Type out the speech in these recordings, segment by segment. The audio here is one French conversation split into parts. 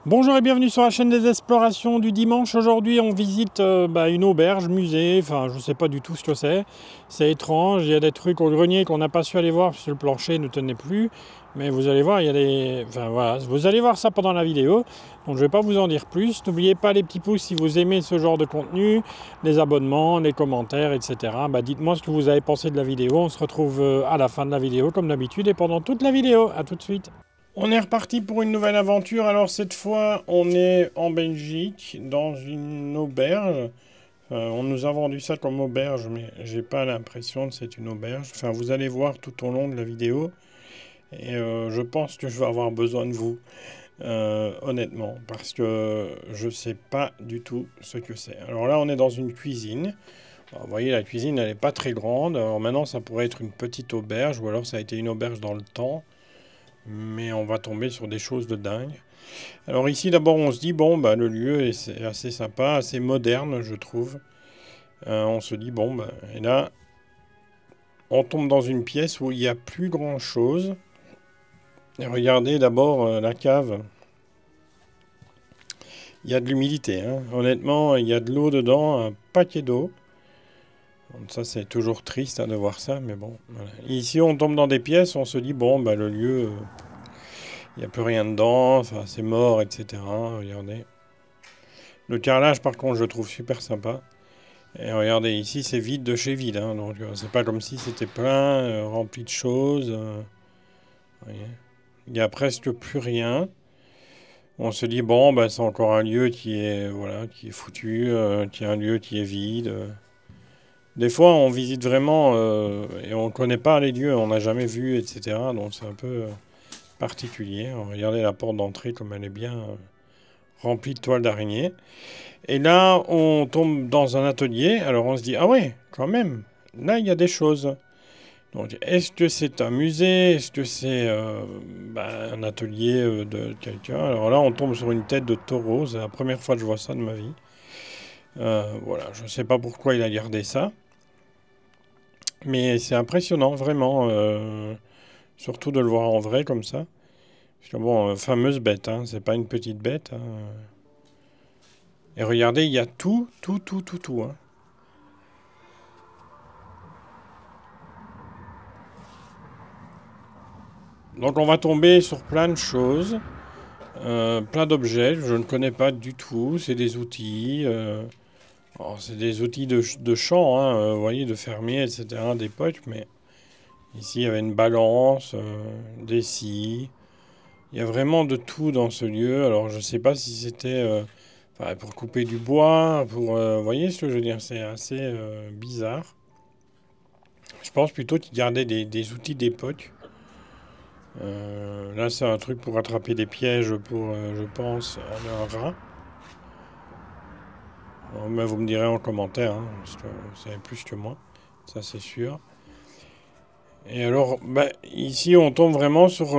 Bonjour et bienvenue sur la chaîne des explorations du dimanche. Aujourd'hui on visite une auberge, musée, enfin je sais pas du tout ce que c'est. C'est étrange, il y a des trucs au grenier qu'on n'a pas su aller voir parce que le plancher ne tenait plus. Mais vous allez voir, il y a des. Enfin voilà, vous allez voir ça pendant la vidéo. Donc je vais pas vous en dire plus. N'oubliez pas les petits pouces si vous aimez ce genre de contenu, les abonnements, les commentaires, etc. Dites-moi ce que vous avez pensé de la vidéo. On se retrouve à la fin de la vidéo comme d'habitude et pendant toute la vidéo. A tout de suite. On est reparti pour une nouvelle aventure. Alors cette fois, on est en Belgique, dans une auberge. On nous a vendu ça comme auberge, mais j'ai pas l'impression que c'est une auberge. Enfin, vous allez voir tout au long de la vidéo. Et je pense que je vais avoir besoin de vous, honnêtement, parce que je sais pas du tout ce que c'est. Alors là, on est dans une cuisine. Alors, vous voyez, la cuisine, elle n'est pas très grande. Alors maintenant, ça pourrait être une petite auberge, ou alors ça a été une auberge dans le temps. Mais on va tomber sur des choses de dingue. Alors ici d'abord on se dit bon le lieu est assez sympa, assez moderne je trouve. On se dit bon et là on tombe dans une pièce où il n'y a plus grand chose. Et regardez d'abord la cave. Il y a de l'humidité, hein. Honnêtement il y a de l'eau dedans, un paquet d'eau. Ça c'est toujours triste de voir ça, mais bon. Voilà. Ici on tombe dans des pièces, on se dit bon le lieu... il n'y a plus rien dedans, enfin, c'est mort, etc. Regardez. Le carrelage, par contre, je le trouve super sympa. Et regardez, ici, c'est vide de chez vide. Hein, donc, c'est pas comme si c'était plein, rempli de choses. Voyez. Il n'y a presque plus rien. On se dit, bon, c'est encore un lieu qui est, voilà, qui est foutu, qui est un lieu qui est vide. Des fois, on visite vraiment et on ne connaît pas les lieux, on n'a jamais vu, etc. Donc, c'est un peu particulier. Alors, regardez la porte d'entrée comme elle est bien remplie de toiles d'araignée. Et là, on tombe dans un atelier. Alors, on se dit, ah ouais, quand même, là, il y a des choses. Donc, est-ce que c'est un musée? Est-ce que c'est un atelier de quelqu'un? Alors là, on tombe sur une tête de taureau. C'est la première fois que je vois ça de ma vie. Voilà, je ne sais pas pourquoi il a gardé ça. Mais c'est impressionnant, vraiment. Surtout de le voir en vrai comme ça. Parce que bon, fameuse bête, hein, c'est pas une petite bête. Hein. Et regardez, il y a tout. Hein. Donc on va tomber sur plein de choses, plein d'objets, je ne connais pas du tout. C'est des outils, c'est des outils de champ, hein, vous voyez, de fermier, etc., d'époque. Mais ici, il y avait une balance, des scies. Il y a vraiment de tout dans ce lieu. Alors, je ne sais pas si c'était pour couper du bois, vous voyez ce que je veux dire? C'est assez bizarre. Je pense plutôt qu'ils gardaient des outils d'époque. Là, c'est un truc pour attraper des pièges pour, je pense, un rat. Bon, mais vous me direz en commentaire, hein, parce que vous savez plus que moi, ça c'est sûr. Et alors, ici, on tombe vraiment sur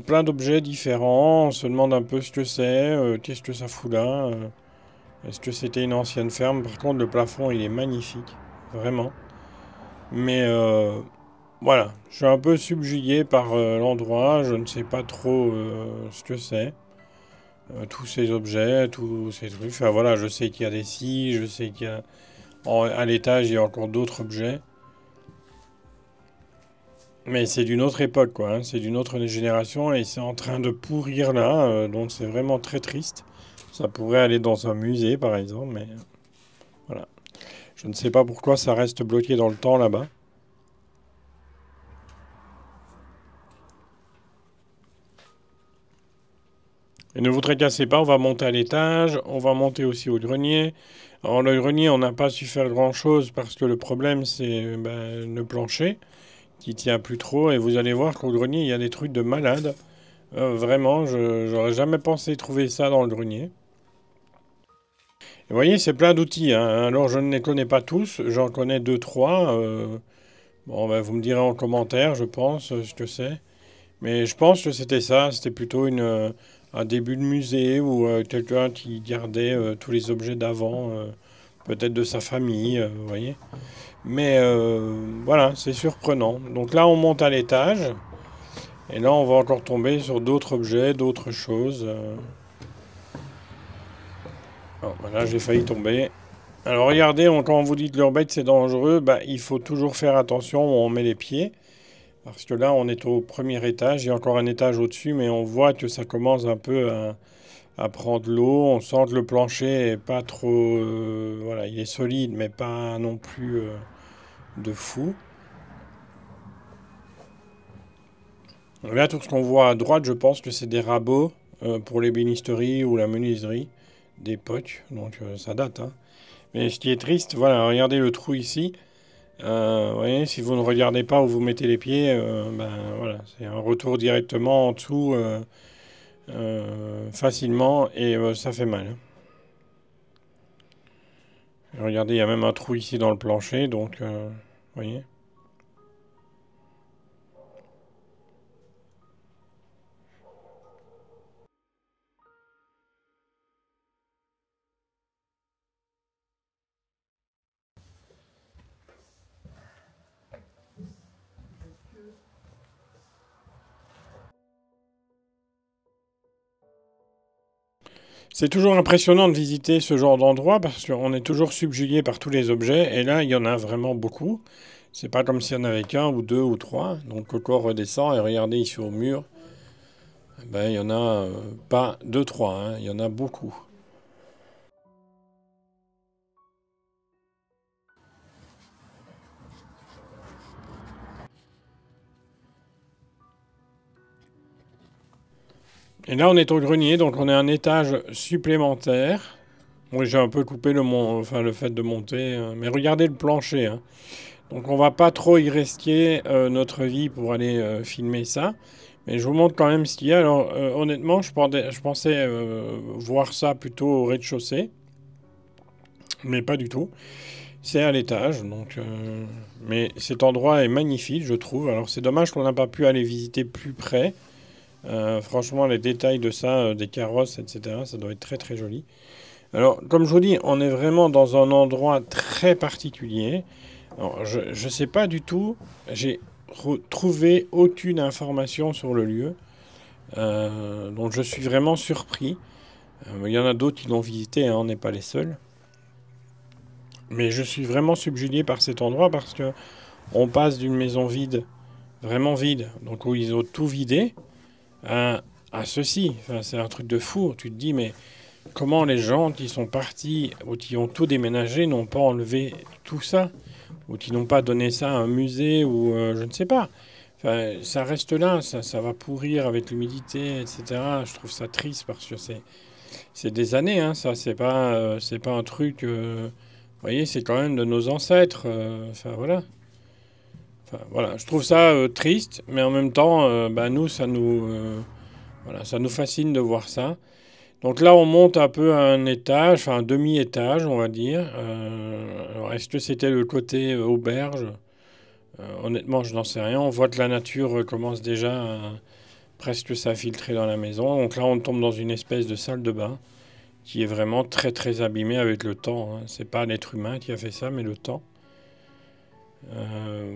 plein d'objets différents. On se demande un peu ce que c'est, qu'est-ce que ça fout là. Est-ce que c'était une ancienne ferme? Par contre, le plafond, il est magnifique, vraiment. Mais voilà, je suis un peu subjugué par l'endroit. Je ne sais pas trop ce que c'est. Tous ces objets, tous ces trucs. Enfin voilà, je sais qu'il y a des scies, je sais qu'il y a... à l'étage, il y a encore d'autres objets. Mais c'est d'une autre époque, quoi. Hein. C'est d'une autre génération et c'est en train de pourrir là. Donc c'est vraiment très triste. Ça pourrait aller dans un musée, par exemple, mais voilà. Je ne sais pas pourquoi ça reste bloqué dans le temps là-bas. Et ne vous tracassez pas, on va monter à l'étage, on va monter aussi au grenier. Alors le grenier, on n'a pas su faire grand-chose parce que le problème, c'est le plancher qui tient plus trop. Et vous allez voir qu'au grenier, il y a des trucs de malade. Vraiment, j'aurais jamais pensé trouver ça dans le grenier. Et vous voyez, c'est plein d'outils. Hein. Alors je ne les connais pas tous, j'en connais deux, trois. Vous me direz en commentaire, je pense, ce que c'est. Mais je pense que c'était ça, c'était plutôt un début de musée ou quelqu'un qui gardait tous les objets d'avant, peut-être de sa famille, vous voyez. Mais voilà, c'est surprenant. Donc là, on monte à l'étage, et là, on va encore tomber sur d'autres objets, d'autres choses. Alors, là, j'ai failli tomber. Alors regardez, quand on vous dit que l'urbex c'est dangereux, bah, il faut toujours faire attention où on met les pieds. Parce que là, on est au premier étage, il y a encore un étage au-dessus, mais on voit que ça commence un peu à prendre l'eau. On sent que le plancher est pas trop... voilà, il est solide, mais pas non plus de fou. Là, tout ce qu'on voit à droite, je pense que c'est des rabots pour l'ébénisterie ou la menuiserie d'époque. Donc ça date, hein. Mais ce qui est triste, voilà, regardez le trou ici. Vous voyez, si vous ne regardez pas où vous mettez les pieds, ben voilà, c'est un retour directement en dessous facilement et ça fait mal, hein. Regardez, il y a même un trou ici dans le plancher, donc vous voyez. C'est toujours impressionnant de visiter ce genre d'endroit parce qu'on est toujours subjugué par tous les objets et là, il y en a vraiment beaucoup. C'est pas comme s'il y en avait qu'un ou deux ou trois. Donc Coco redescend et regardez ici au mur, ben, il y en a pas deux, trois, hein, il y en a beaucoup. Et là, on est au grenier, donc on est un étage supplémentaire. Oui, j'ai un peu coupé enfin, le fait de monter, mais regardez le plancher, hein. Donc on va pas trop y risquer notre vie pour aller filmer ça. Mais je vous montre quand même ce qu'il y a. Alors honnêtement, je pensais voir ça plutôt au rez-de-chaussée, mais pas du tout. C'est à l'étage, donc. Mais cet endroit est magnifique, je trouve. Alors c'est dommage qu'on n'a pas pu aller visiter plus près. Franchement, les détails de ça, des carrosses, etc., ça doit être très très joli. Alors, comme je vous dis, on est vraiment dans un endroit très particulier. Alors, je ne sais pas du tout, j'ai trouvé aucune information sur le lieu. Donc, je suis vraiment surpris. Il y en a d'autres qui l'ont visité, hein, on n'est pas les seuls. Mais je suis vraiment subjugué par cet endroit parce que on passe d'une maison vide, vraiment vide, donc où ils ont tout vidé, à ceci. Enfin, c'est un truc de fou. Tu te dis, mais comment les gens qui sont partis ou qui ont tout déménagé n'ont pas enlevé tout ça? Ou qui n'ont pas donné ça à un musée ou je ne sais pas. Enfin, ça reste là, ça va pourrir avec l'humidité, etc. Je trouve ça triste parce que c'est des années, hein, ça. C'est pas un truc. Vous voyez, c'est quand même de nos ancêtres. Enfin, voilà. Enfin, voilà. Je trouve ça triste, mais en même temps, bah, nous, voilà, ça nous fascine de voir ça. Donc là, on monte un peu à un étage, enfin un demi-étage, on va dire. Alors, est-ce que c'était le côté auberge? Honnêtement, je n'en sais rien. On voit que la nature commence déjà à presque s'infiltrer dans la maison. Donc là, on tombe dans une espèce de salle de bain qui est vraiment très très abîmée avec le temps, hein. C'est pas l'être humain qui a fait ça, mais le temps.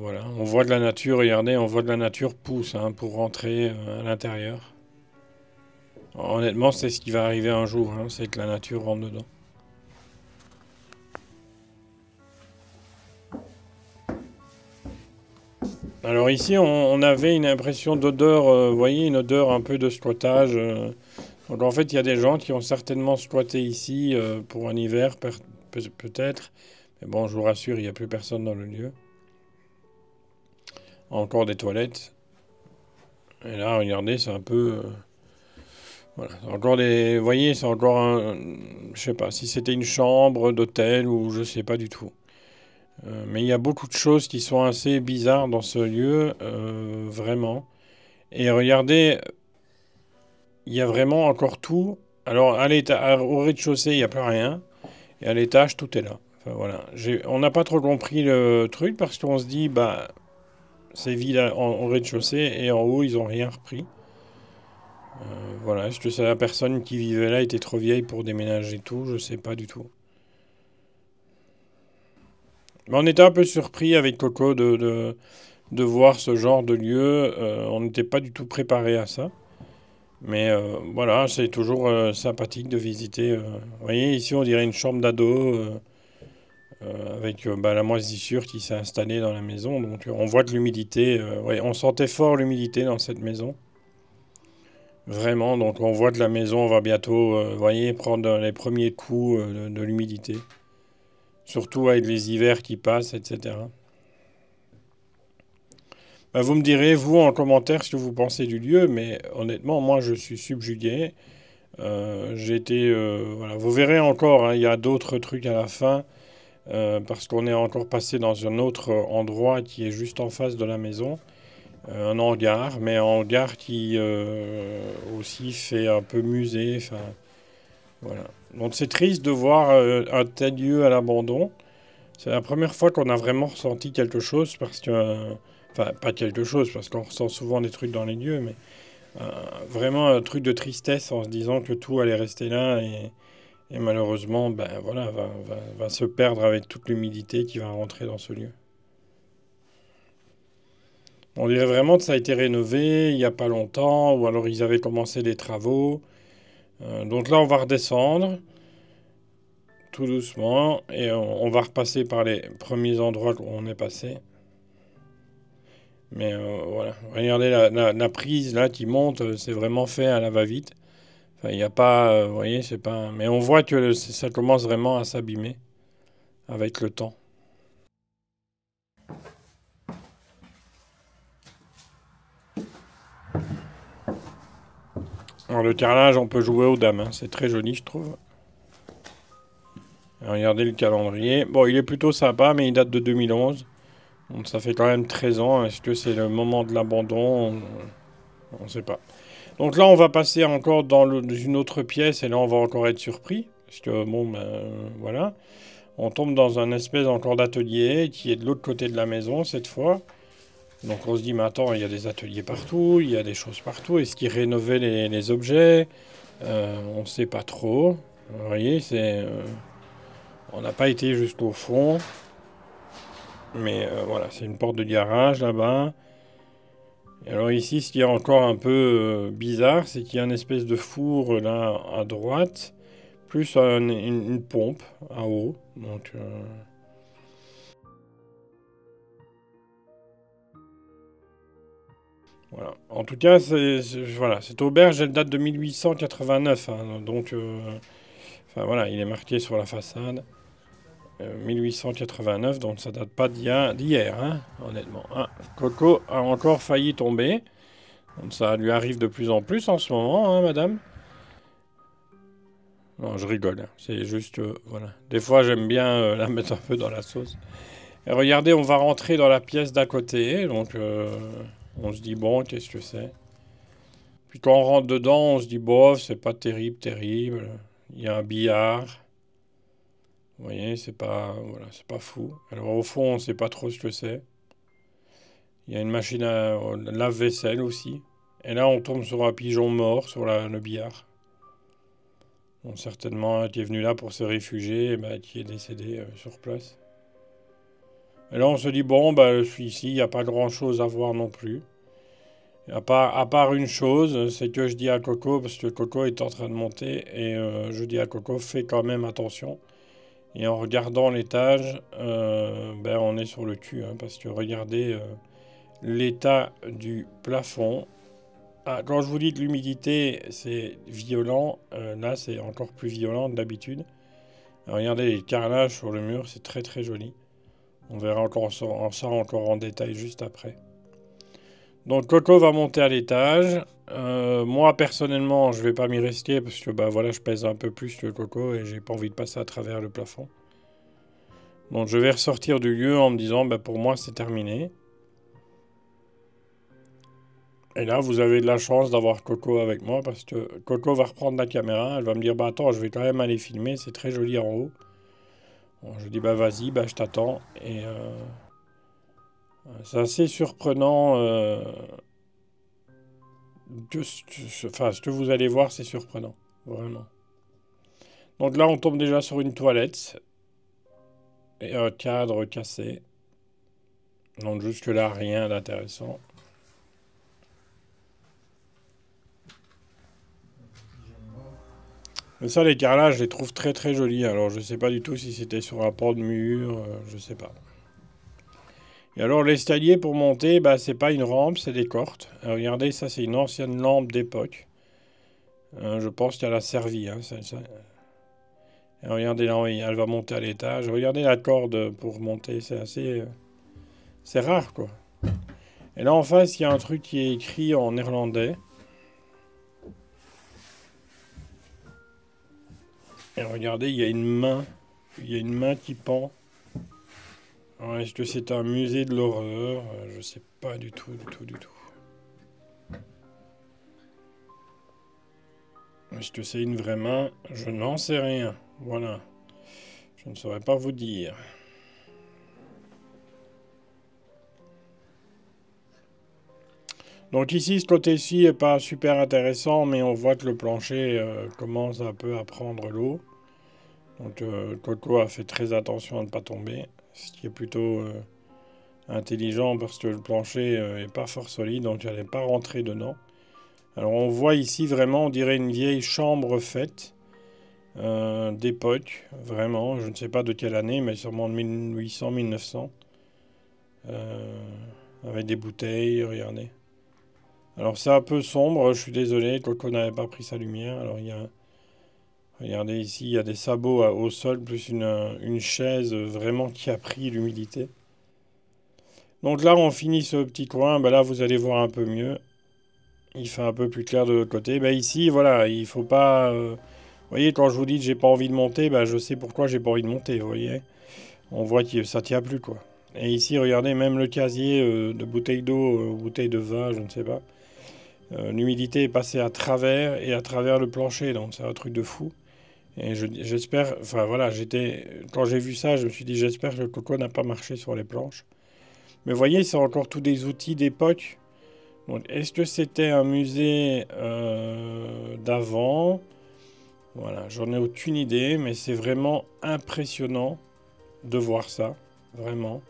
Voilà, on voit de la nature, regardez, on voit de la nature pousse, hein, pour rentrer à l'intérieur. Honnêtement, c'est ce qui va arriver un jour, hein, c'est que la nature rentre dedans. Alors ici, on avait une impression d'odeur, vous voyez, une odeur un peu de squattage. Donc en fait, il y a des gens qui ont certainement squatté ici pour un hiver, peut-être. Mais bon, je vous rassure, il n'y a plus personne dans le lieu. Encore des toilettes. Et là, regardez, c'est un peu... voilà, c'est encore des... Vous voyez, c'est encore un... Je sais pas si c'était une chambre d'hôtel ou je sais pas du tout. Mais il y a beaucoup de choses qui sont assez bizarres dans ce lieu, vraiment. Et regardez, il y a vraiment encore tout. Alors, au rez-de-chaussée, il n'y a plus rien. Et à l'étage, tout est là. Enfin, voilà. On n'a pas trop compris le truc parce qu'on se dit, bah, c'est vide au rez-de-chaussée et en haut, ils n'ont rien repris. Voilà. Est-ce que c'est la personne qui vivait là était trop vieille pour déménager et tout? Je sais pas du tout. Mais on était un peu surpris avec Coco de voir ce genre de lieu. On n'était pas du tout préparé à ça. Mais voilà, c'est toujours sympathique de visiter. Vous voyez, ici on dirait une chambre d'ado avec bah, la moisissure qui s'est installée dans la maison. Donc on voit que l'humidité, ouais, on sentait fort l'humidité dans cette maison. Vraiment, donc on voit que la maison va bientôt, vous voyez, prendre les premiers coups de l'humidité. Surtout avec les hivers qui passent, etc. Bah, vous me direz, vous, en commentaire, ce que vous pensez du lieu, mais honnêtement, moi, je suis subjugué. J'ai été, voilà, vous verrez encore, hein, il y a d'autres trucs à la fin, parce qu'on est encore passé dans un autre endroit qui est juste en face de la maison, un hangar, mais un hangar qui aussi fait un peu musée, enfin, voilà. Donc c'est triste de voir un tel lieu à l'abandon. C'est la première fois qu'on a vraiment ressenti quelque chose, parce que, enfin, pas quelque chose, parce qu'on ressent souvent des trucs dans les lieux, mais euh, vraiment un truc de tristesse en se disant que tout allait rester là et malheureusement, ben voilà, va se perdre avec toute l'humidité qui va rentrer dans ce lieu. On dirait vraiment que ça a été rénové il n'y a pas longtemps, ou alors ils avaient commencé des travaux. Donc là, on va redescendre tout doucement et on va repasser par les premiers endroits où on est passé. Mais voilà, regardez la prise là qui monte, c'est vraiment fait à la va-vite. Enfin, il n'y a pas, vous voyez, c'est pas. Mais on voit que ça commence vraiment à s'abîmer avec le temps. Alors, le carrelage, on peut jouer aux dames, hein. C'est très joli, je trouve. Regardez le calendrier. Bon, il est plutôt sympa, mais il date de 2011. Donc ça fait quand même 13 ans. Est-ce que c'est le moment de l'abandon? On ne sait pas. Donc là, on va passer encore dans une autre pièce et là, on va encore être surpris. Parce que, bon, ben, voilà. On tombe dans un espèce encore d'atelier qui est de l'autre côté de la maison cette fois. Donc on se dit, mais attends, il y a des ateliers partout, il y a des choses partout. Est-ce qu'ils rénovaient les objets? On ne sait pas trop. Vous voyez, on n'a pas été jusqu'au fond. Mais voilà, c'est une porte de garage là-bas. Et alors ici, ce qui est encore un peu bizarre, c'est qu'il y a une espèce de four là à droite, plus une pompe à eau. Donc voilà. En tout cas, voilà, cette auberge, elle date de 1889. Hein, donc enfin voilà, il est marqué sur la façade. 1889, donc ça date pas d'hier, hein, honnêtement. Ah, Coco a encore failli tomber. Donc ça lui arrive de plus en plus en ce moment, hein, madame. Non, je rigole, hein. C'est juste, voilà. Des fois, j'aime bien la mettre un peu dans la sauce. Et regardez, on va rentrer dans la pièce d'à côté. Donc, on se dit, bon, qu'est-ce que c'est? Puis quand on rentre dedans, on se dit, bof, c'est pas terrible, terrible. Il y a un billard. Vous voyez, c'est pas, voilà, c'est pas fou. Alors, au fond, on sait pas trop ce que c'est. Il y a une machine à lave-vaisselle aussi. Et là, on tombe sur un pigeon mort sur le billard. Bon, certainement, qui est venu là pour se réfugier, et bah, qui est décédé sur place. Et là, on se dit, bon, bah, ici, il n'y a pas grand-chose à voir non plus. À part une chose, c'est que je dis à Coco, parce que Coco est en train de monter, et je dis à Coco, fais quand même attention. Et en regardant l'étage, ben, on est sur le cul, hein, parce que regardez l'état du plafond. Ah, quand je vous dis que l'humidité, c'est violent, là, c'est encore plus violent que d'habitude. Regardez les carrelages sur le mur, c'est très très joli. On verra encore ça encore en détail juste après. Donc Coco va monter à l'étage. Moi personnellement, je vais pas m'y rester parce que bah voilà, je pèse un peu plus que Coco et j'ai pas envie de passer à travers le plafond. Donc je vais ressortir du lieu en me disant bah pour moi c'est terminé. Et là, vous avez de la chance d'avoir Coco avec moi parce que Coco va reprendre la caméra. Elle va me dire bah attends, je vais quand même aller filmer, c'est très joli en haut. Bon, je dis bah vas-y, bah je t'attends et c'est assez surprenant. Enfin, ce que vous allez voir, c'est surprenant, vraiment. Donc là, on tombe déjà sur une toilette et un cadre cassé. Donc jusque-là, rien d'intéressant. Mais ça, les carrelages, je les trouve très très jolis. Alors, je sais pas du tout si c'était sur un pan de mur, je sais pas. Et alors, l'escalier pour monter, bah, c'est pas une rampe, c'est des cordes. Regardez, ça, c'est une ancienne lampe d'époque. Je pense qu'elle a servi. Hein, Et regardez là, oui, elle va monter à l'étage. Regardez la corde pour monter, c'est assez. C'est rare, quoi. Et là, en face, il y a un truc qui est écrit en néerlandais. Et regardez, il y a une main. Il y a une main qui pend. Alors, est-ce que c'est un musée de l'horreur? Je sais pas du tout, du tout, du tout. Est-ce que c'est une vraie main? Je n'en sais rien. Voilà. Je ne saurais pas vous dire. Donc ici, ce côté-ci est pas super intéressant, mais on voit que le plancher commence un peu à prendre l'eau. Donc Coco a fait très attention à ne pas tomber, ce qui est plutôt intelligent parce que le plancher est pas fort solide, donc elle n'est pas rentrée dedans. Alors on voit ici vraiment, on dirait une vieille chambre faite d'époque, vraiment, je ne sais pas de quelle année, mais sûrement de 1800-1900, avec des bouteilles, regardez. Alors c'est un peu sombre, je suis désolé, Coco n'avait pas pris sa lumière. Alors regardez ici, il y a des sabots au sol, plus une chaise vraiment qui a pris l'humidité. Donc là, on finit ce petit coin, ben là vous allez voir un peu mieux. Il fait un peu plus clair de l'autre côté. Ben ici, voilà, il faut pas... vous voyez, quand je vous dis que j'ai pas envie de monter, ben je sais pourquoi j'ai pas envie de monter, vous voyez. On voit que ça tient plus, quoi. Et ici, regardez, même le casier de bouteilles d'eau, bouteilles de vin, je ne sais pas. L'humidité est passée à travers et à travers le plancher, donc c'est un truc de fou. Et j'espère, enfin voilà, quand j'ai vu ça, je me suis dit, j'espère que le Coco n'a pas marché sur les planches. Mais vous voyez, c'est encore tous des outils d'époque. Donc, est-ce que c'était un musée d'avant? Voilà, j'en ai aucune idée, mais c'est vraiment impressionnant de voir ça, vraiment.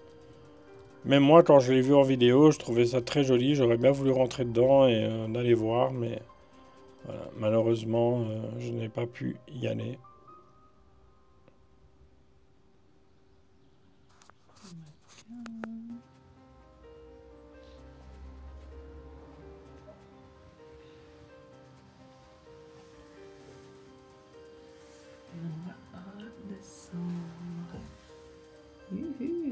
Même moi, quand je l'ai vu en vidéo, je trouvais ça très joli. J'aurais bien voulu rentrer dedans et d'aller voir, mais voilà, malheureusement, je n'ai pas pu y aller. On va descendre. Youhou.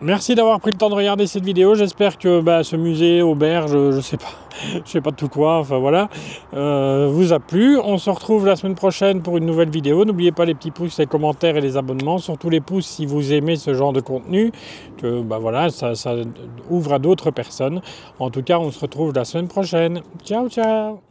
Merci d'avoir pris le temps de regarder cette vidéo. J'espère que ce musée, auberge, je sais pas, je sais pas tout quoi, enfin voilà, vous a plu. On se retrouve la semaine prochaine pour une nouvelle vidéo. N'oubliez pas les petits pouces, les commentaires et les abonnements. Surtout les pouces si vous aimez ce genre de contenu. Que voilà, ça ouvre à d'autres personnes. En tout cas, on se retrouve la semaine prochaine. Ciao, ciao.